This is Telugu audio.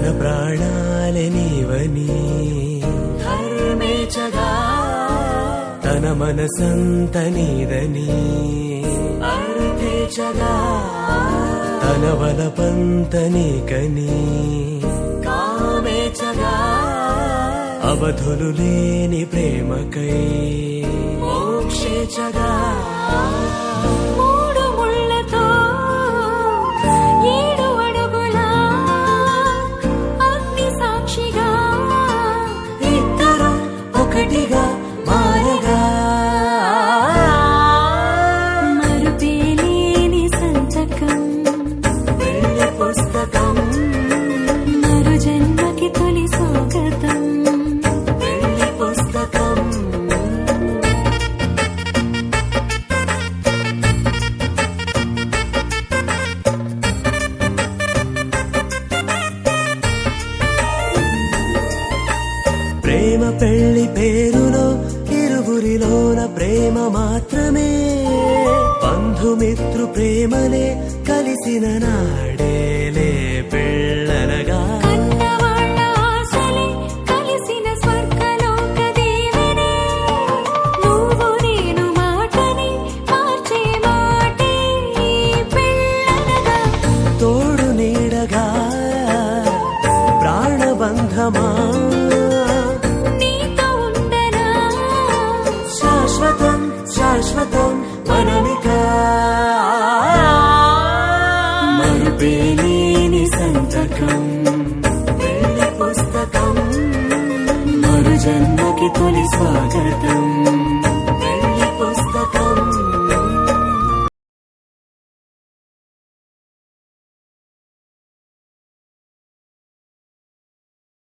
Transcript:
తన ప్రాణాలే నీవని ధర్మేచగా తన మనసంత నీదని అర్థేచగా తన వలపంత నీకని కామేచగా అవధులు లేని ప్రేమకై మోక్షేచగా మూడు ముళ్ళతో 7 అడుగుల అగ్ని సాక్షిగా ఇద్దరు ఒకటిగా మారగా మరుపేలేని సంతకం పెళ్లి పుస్తకం మరు జన్మకి తొలి స్వాగతం పెళ్లి పుస్తకం ప్రేమ పెళ్లి పేరులో ఇరువురిలోన ప్రేమ మాత్రమే బంధుమిత్రు ప్రేమలే కలిసిన నాడేలే